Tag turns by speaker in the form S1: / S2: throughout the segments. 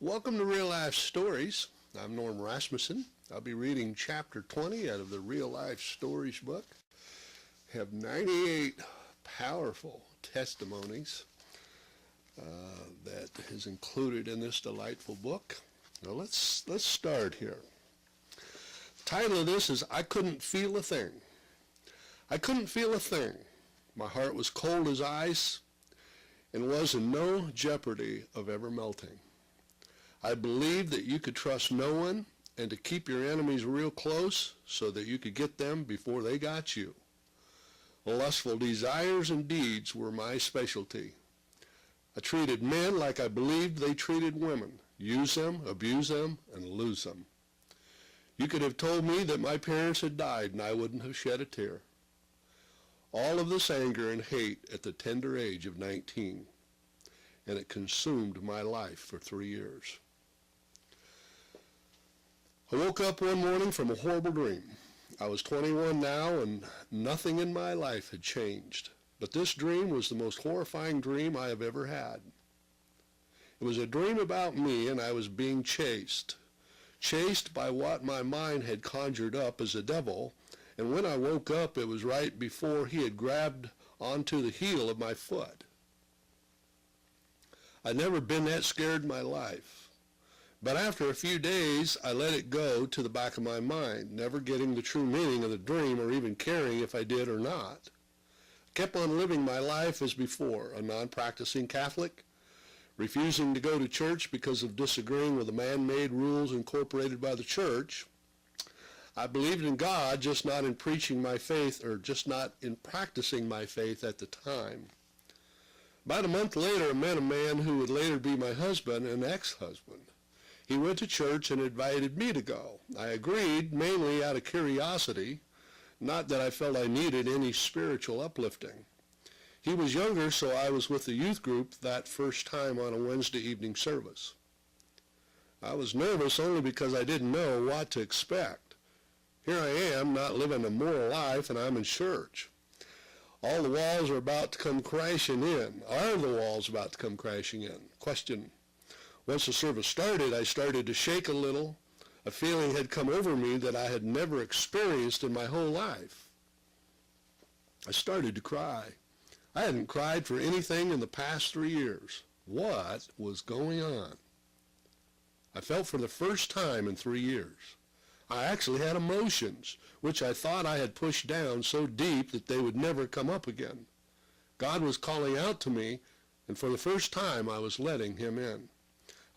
S1: Welcome to Real Life Stories. I'm Norm Rasmussen. I'll be reading chapter 20 out of the Real Life Stories book. I have 98 powerful testimonies that is included in this delightful book. Now let's start here. The title of this is I Couldn't Feel a Thing. I couldn't feel a thing. My heart was cold as ice and was in no jeopardy of ever melting. I believed that you could trust no one and to keep your enemies real close so that you could get them before they got you. Lustful desires and deeds were my specialty. I treated men like I believed they treated women. Use them, abuse them, and lose them. You could have told me that my parents had died and I wouldn't have shed a tear. All of this anger and hate at the tender age of 19, and it consumed my life for 3 years. I woke up one morning from a horrible dream. I was 21 now, and nothing in my life had changed. But this dream was the most horrifying dream I have ever had. It was a dream about me, and I was being chased by what my mind had conjured up as a devil, and when I woke up, it was right before he had grabbed onto the heel of my foot. I'd never been that scared in my life. But after a few days, I let it go to the back of my mind, never getting the true meaning of the dream or even caring if I did or not. I kept on living my life as before, a non-practicing Catholic, refusing to go to church because of disagreeing with the man-made rules incorporated by the church. I believed in God, just not in preaching my faith or just not in practicing my faith at the time. About a month later, I met a man who would later be my husband, an ex-husband. He went to church and invited me to go. I agreed, mainly out of curiosity, not that I felt I needed any spiritual uplifting. He was younger, so I was with the youth group that first time on a Wednesday evening service. I was nervous only because I didn't know what to expect. Here I am, not living a moral life, and I'm in church. All the walls are about to come crashing in. Are the walls about to come crashing in? Question. Once the service started, I started to shake a little. A feeling had come over me that I had never experienced in my whole life. I started to cry. I hadn't cried for anything in the past 3 years. What was going on? I felt for the first time in 3 years. I actually had emotions, which I thought I had pushed down so deep that they would never come up again. God was calling out to me, and for the first time I was letting him in.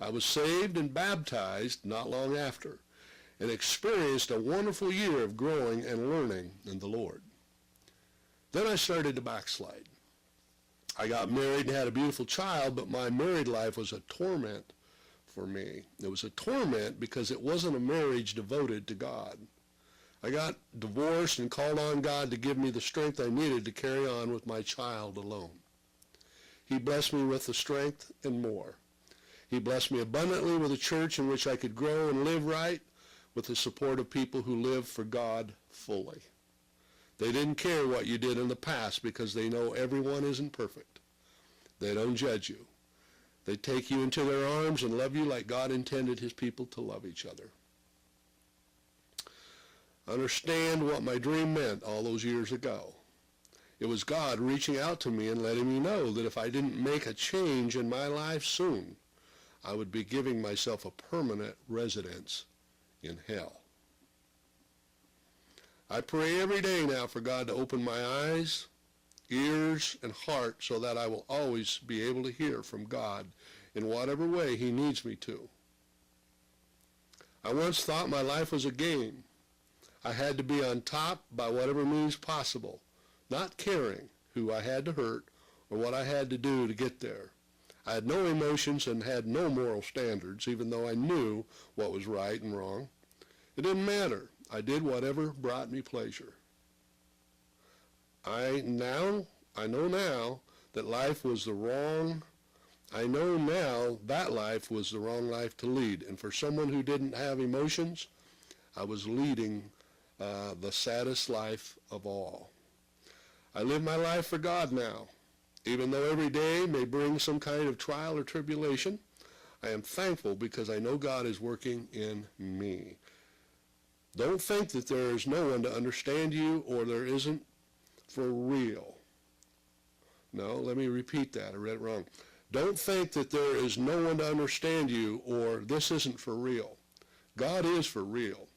S1: I was saved and baptized not long after, and experienced a wonderful year of growing and learning in the Lord. Then I started to backslide. I got married and had a beautiful child, but my married life was a torment for me. It was a torment because it wasn't a marriage devoted to God. I got divorced and called on God to give me the strength I needed to carry on with my child alone. He blessed me with the strength and more. He blessed me abundantly with a church in which I could grow and live right with the support of people who live for God fully. They didn't care what you did in the past because they know everyone isn't perfect. They don't judge you. They take you into their arms and love you like God intended his people to love each other. Understand what my dream meant all those years ago. It was God reaching out to me and letting me know that if I didn't make a change in my life soon, I would be giving myself a permanent residence in hell. I pray every day now for God to open my eyes, ears, and heart so that I will always be able to hear from God in whatever way he needs me to. I once thought my life was a game. I had to be on top by whatever means possible, not caring who I had to hurt or what I had to do to get there. I had no emotions and had no moral standards, even though I knew what was right and wrong. It didn't matter. I did whatever brought me pleasure. I know now that life was the wrong. I know now that life was the wrong life to lead. And for someone who didn't have emotions, I was leading the saddest life of all. I live my life for God now. Even though every day may bring some kind of trial or tribulation, I am thankful because I know God is working in me. Don't think that there is no one to understand you or there isn't for real. No, let me repeat that. I read it wrong. Don't think that there is no one to understand you or this isn't for real. God is for real.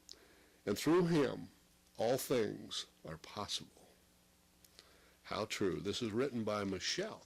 S1: And through him, all things are possible. How true. This is written by Michelle.